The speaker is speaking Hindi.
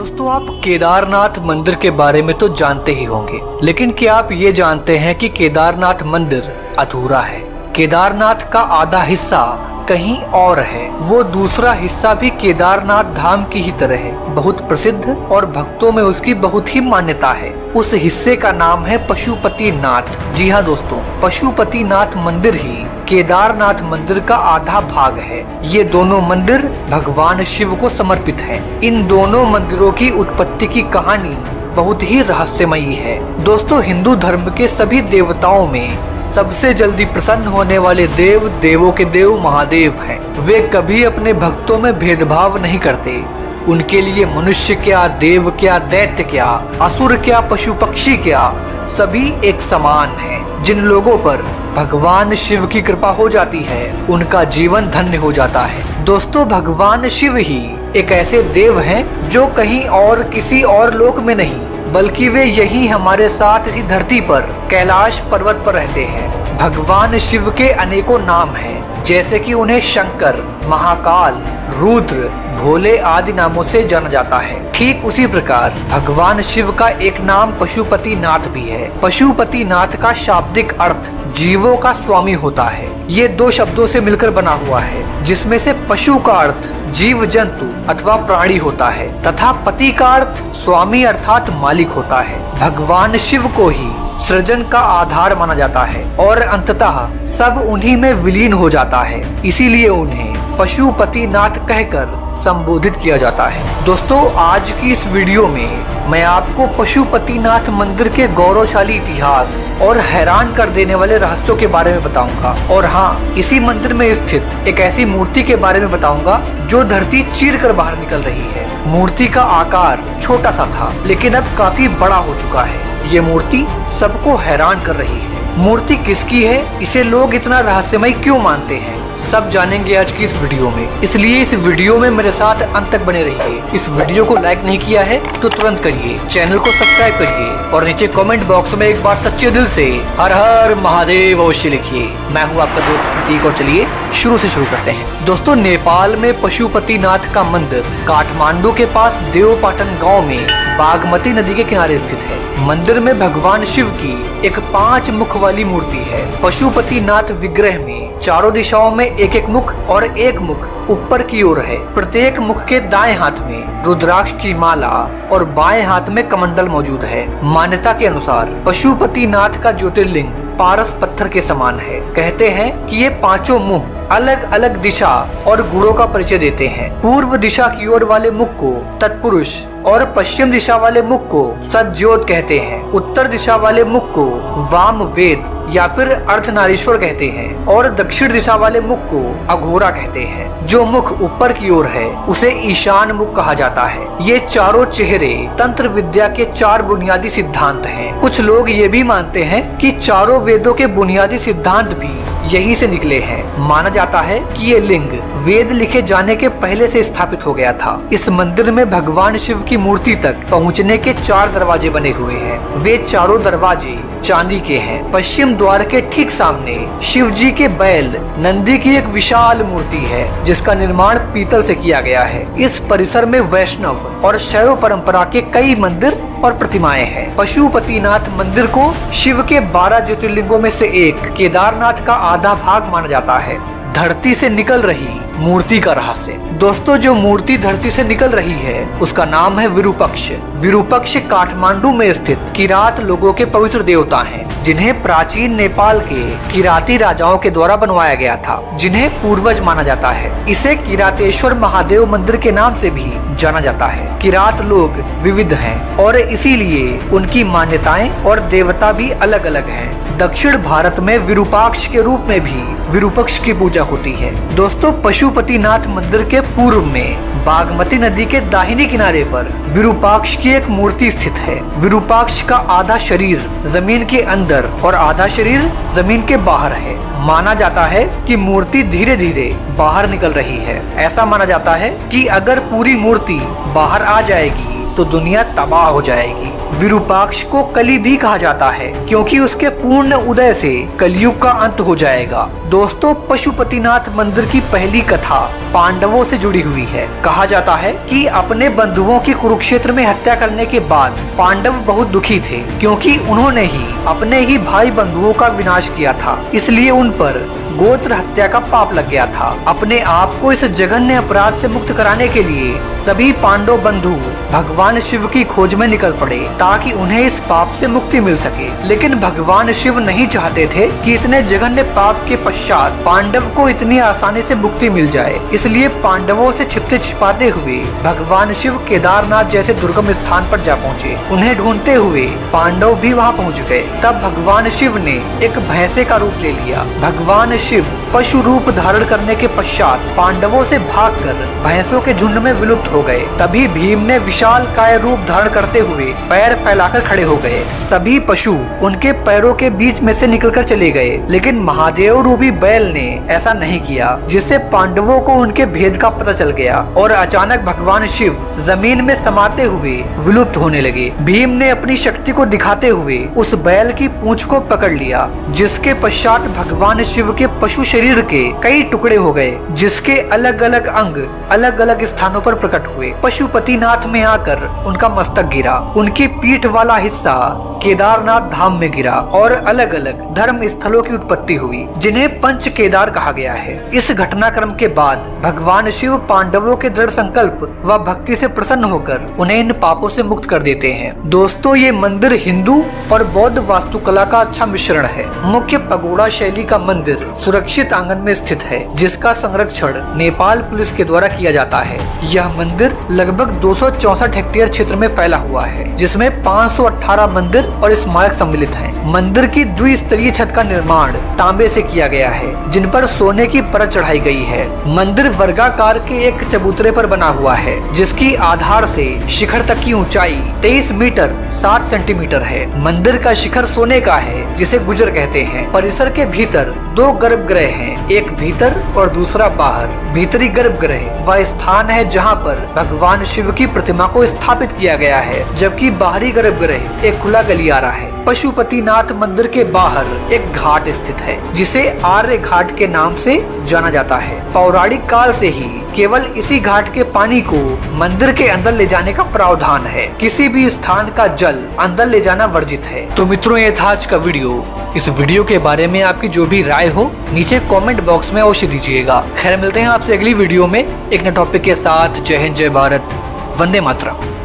दोस्तों, आप केदारनाथ मंदिर के बारे में तो जानते ही होंगे, लेकिन क्या आप ये जानते हैं कि केदारनाथ मंदिर अधूरा है। केदारनाथ का आधा हिस्सा कहीं और है, वो दूसरा हिस्सा भी केदारनाथ धाम की ही तरह है, बहुत प्रसिद्ध और भक्तों में उसकी बहुत ही मान्यता है। उस हिस्से का नाम है पशुपतिनाथ। जी हाँ दोस्तों, पशुपतिनाथ मंदिर ही केदारनाथ मंदिर का आधा भाग है। ये दोनों मंदिर भगवान शिव को समर्पित हैं। इन दोनों मंदिरों की उत्पत्ति की कहानी बहुत ही रहस्यमयी है। दोस्तों, हिंदू धर्म के सभी देवताओं में सबसे जल्दी प्रसन्न होने वाले देव देवों के देव महादेव हैं। वे कभी अपने भक्तों में भेदभाव नहीं करते। उनके लिए मनुष्य क्या, देव क्या, दैत्य क्या, असुर क्या, पशु पक्षी क्या, सभी एक समान हैं। जिन लोगों पर भगवान शिव की कृपा हो जाती है, उनका जीवन धन्य हो जाता है। दोस्तों, भगवान शिव ही एक ऐसे देव हैं जो कहीं और किसी और लोक में नहीं, बल्कि वे यही हमारे साथ इसी धरती पर कैलाश पर्वत पर रहते हैं। भगवान शिव के अनेकों नाम हैं, जैसे कि उन्हें शंकर, महाकाल, रुद्र, भोले आदि नामों से जाना जाता है। ठीक उसी प्रकार भगवान शिव का एक नाम पशुपतिनाथ भी है। पशुपतिनाथ का शाब्दिक अर्थ जीवों का स्वामी होता है। ये दो शब्दों से मिलकर बना हुआ है, जिसमें से पशु का अर्थ जीव जंतु अथवा प्राणी होता है तथा पति का अर्थ स्वामी अर्थात मालिक होता है। भगवान शिव को ही सृजन का आधार माना जाता है और अंततः सब उन्हीं में विलीन हो जाता है। इसीलिए उन्हें पशुपतिनाथ कहकर संबोधित किया जाता है। दोस्तों, आज की इस वीडियो में मैं आपको पशुपतिनाथ मंदिर के गौरवशाली इतिहास और हैरान कर देने वाले रहस्यों के बारे में बताऊंगा। और हाँ, इसी मंदिर में स्थित एक ऐसी मूर्ति के बारे में बताऊंगा जो धरती चीर कर बाहर निकल रही है। मूर्ति का आकार छोटा सा था, लेकिन अब काफी बड़ा हो चुका है। ये मूर्ति सबको हैरान कर रही है। मूर्ति किसकी है, इसे लोग इतना रहस्यमय क्यों मानते हैं, सब जानेंगे आज की इस वीडियो में। इसलिए इस वीडियो में मेरे साथ अंत तक बने रहिए। इस वीडियो को लाइक नहीं किया है तो तुरंत करिए, चैनल को सब्सक्राइब करिए और नीचे कमेंट बॉक्स में एक बार सच्चे दिल से हर हर महादेव अवश्य लिखिए। मैं हूँ आपका दोस्त प्रतीक और चलिए शुरू से शुरू करते हैं। दोस्तों, नेपाल में पशुपतिनाथ का मंदिर काठमांडू के पास देवपाटन गाँव में बागमती नदी के किनारे स्थित है। मंदिर में भगवान शिव की एक 5 मुख वाली मूर्ति है। पशुपतिनाथ विग्रह में चारों दिशाओं में एक एक मुख और एक मुख ऊपर की ओर है। प्रत्येक मुख के दाएं हाथ में रुद्राक्ष की माला और बाएं हाथ में कमंडल मौजूद है। मान्यता के अनुसार पशुपतिनाथ का ज्योतिर्लिंग पारस पत्थर के समान है। कहते हैं कि ये पांचों मुख अलग अलग दिशा और गुणों का परिचय देते हैं। पूर्व दिशा की ओर वाले मुख को तत्पुरुष और पश्चिम दिशा वाले मुख को सज्जोत कहते हैं। उत्तर दिशा वाले मुख को वाम वेद या फिर अर्धनारीश्वर कहते हैं और दक्षिण दिशा वाले मुख को अघोरा कहते हैं। जो मुख ऊपर की ओर है उसे ईशान मुख कहा जाता है। ये चारों चेहरे तंत्र विद्या के 4 बुनियादी सिद्धांत हैं। कुछ लोग ये भी मानते हैं कि चारों वेदों के बुनियादी सिद्धांत भी यहीं से निकले हैं। माना जाता है कि ये लिंग वेद लिखे जाने के पहले से स्थापित हो गया था। इस मंदिर में भगवान शिव की मूर्ति तक पहुंचने के 4 दरवाजे बने हुए हैं। वे चारों दरवाजे चांदी के हैं। पश्चिम द्वार के ठीक सामने शिव जी के बैल नंदी की एक विशाल मूर्ति है, जिसका निर्माण पीतल से किया गया है। इस परिसर में वैष्णव और शैव परंपरा के कई मंदिर और प्रतिमाएं हैं। पशुपतिनाथ मंदिर को शिव के 12 ज्योतिर्लिंगों में से एक केदारनाथ का आधा भाग माना जाता है। धरती से निकल रही मूर्ति का रहस्य। दोस्तों, जो मूर्ति धरती से निकल रही है उसका नाम है विरूपक्ष। विरूपक्ष काठमांडू में स्थित किरात लोगों के पवित्र देवता हैं, जिन्हें प्राचीन नेपाल के किराती राजाओं के द्वारा बनवाया गया था, जिन्हें पूर्वज माना जाता है। इसे किरातेश्वर महादेव मंदिर के नाम से भी जाना जाता है। किरात लोग विविध हैं और इसीलिए उनकी मान्यताएं और देवता भी अलग अलग हैं। दक्षिण भारत में विरूपाक्ष के रूप में भी विरूपक्ष की पूजा होती है। दोस्तों, पशुपतिनाथ मंदिर के पूर्व में बागमती नदी के दाहिने किनारे पर विरूपाक्ष की एक मूर्ति स्थित है। विरूपाक्ष का आधा शरीर जमीन के अंदर और आधा शरीर जमीन के बाहर है। माना जाता है कि मूर्ति धीरे धीरे बाहर निकल रही है। ऐसा माना जाता है कि अगर पूरी मूर्ति बाहर आ जाएगी तो दुनिया तबाह हो जाएगी। विरूपाक्ष को कली भी कहा जाता है, क्योंकि उसके पूर्ण उदय से कलयुग का अंत हो जाएगा। दोस्तों, पशुपतिनाथ मंदिर की पहली कथा पांडवों से जुड़ी हुई है। कहा जाता है कि अपने बंधुओं की कुरुक्षेत्र में हत्या करने के बाद पांडव बहुत दुखी थे, क्योंकि उन्होंने ही अपने ही भाई बंधुओं का विनाश किया था। इसलिए उन पर गोत्र हत्या का पाप लग गया था। अपने आप को इस जघन्य अपराध से मुक्त कराने के लिए सभी पांडव बंधु भगवान शिव की खोज में निकल पड़े, ताकि उन्हें इस पाप से मुक्ति मिल सके। लेकिन भगवान शिव नहीं चाहते थे कि इतने जघन्य पाप के पश्चात पांडव को इतनी आसानी से मुक्ति मिल जाए। इसलिए पांडवों से छिपते छिपाते हुए भगवान शिव केदारनाथ जैसे दुर्गम स्थान पर जा पहुँचे। उन्हें ढूंढते हुए पांडव भी वहाँ पहुँच गए। तब भगवान शिव ने एक भैंसे का रूप ले लिया। भगवान शिव पशु रूप धारण करने के पश्चात पांडवों से भागकर भैंसों के झुंड में विलुप्त हो गए। तभी भीम ने विशाल काय रूप धारण करते हुए पैर फैलाकर खड़े हो गए। सभी पशु उनके पैरों के बीच में से निकलकर चले गए, लेकिन महादेव रूपी बैल ने ऐसा नहीं किया, जिससे पांडवों को उनके भेद का पता चल गया और अचानक भगवान शिव जमीन में समाते हुए विलुप्त होने लगे। भीम ने अपनी शक्ति को दिखाते हुए उस बैल की पूंछ को पकड़ लिया, जिसके पश्चात भगवान शिव के पशु शरीर के कई टुकड़े हो गए, जिसके अलग अलग अंग अलग अलग स्थानों पर प्रकट हुए। पशुपतिनाथ में आकर उनका मस्तक गिरा, उनकी पीठ वाला हिस्सा केदारनाथ धाम में गिरा और अलग अलग धर्म स्थलों की उत्पत्ति हुई, जिन्हें पंच केदार कहा गया है। इस घटनाक्रम के बाद भगवान शिव पांडवों के दृढ़ संकल्प व भक्ति से प्रसन्न होकर उन्हें इन पापों से मुक्त कर देते हैं। दोस्तों, ये मंदिर हिंदू और बौद्ध वास्तुकला का अच्छा मिश्रण है। मुख्य पगोड़ा शैली का मंदिर सुरक्षित आंगन में स्थित है, जिसका संरक्षण नेपाल पुलिस के द्वारा किया जाता है। यह मंदिर लगभग 264 हेक्टेयर क्षेत्र में फैला हुआ है, जिसमें 518 मंदिर और स्मारक सम्मिलित हैं। मंदिर की द्विस्तरीय छत का निर्माण तांबे से किया गया है, जिन पर सोने की परत चढ़ाई गई है। मंदिर वर्गाकार के एक चबूतरे पर बना हुआ है, जिसकी आधार से शिखर तक की ऊंचाई 23 मीटर 60 सेंटीमीटर है। मंदिर का शिखर सोने का है, जिसे गुजर कहते हैं। परिसर के भीतर 2 गर्भगृह हैं, एक भीतर और दूसरा बाहर। भीतरी गर्भगृह वह स्थान है जहां पर भगवान शिव की प्रतिमा को स्थापित किया गया है, जबकि बाहरी गर्भगृह एक खुला गलियारा है। पशुपतिनाथ मंदिर के बाहर एक घाट स्थित है, जिसे आर्य घाट के नाम से जाना जाता है। पौराणिक काल से ही केवल इसी घाट के पानी को मंदिर के अंदर ले जाने का प्रावधान है। किसी भी स्थान का जल अंदर ले जाना वर्जित है। तो मित्रों, ये था आज का वीडियो। इस वीडियो के बारे में आपकी जो भी राय हो नीचे कमेंट बॉक्स में अवश्य दीजिएगा। खैर, मिलते हैं आपसे अगली वीडियो में एक नए टॉपिक के साथ। जय हिंद, जय भारत, वंदे मातरम।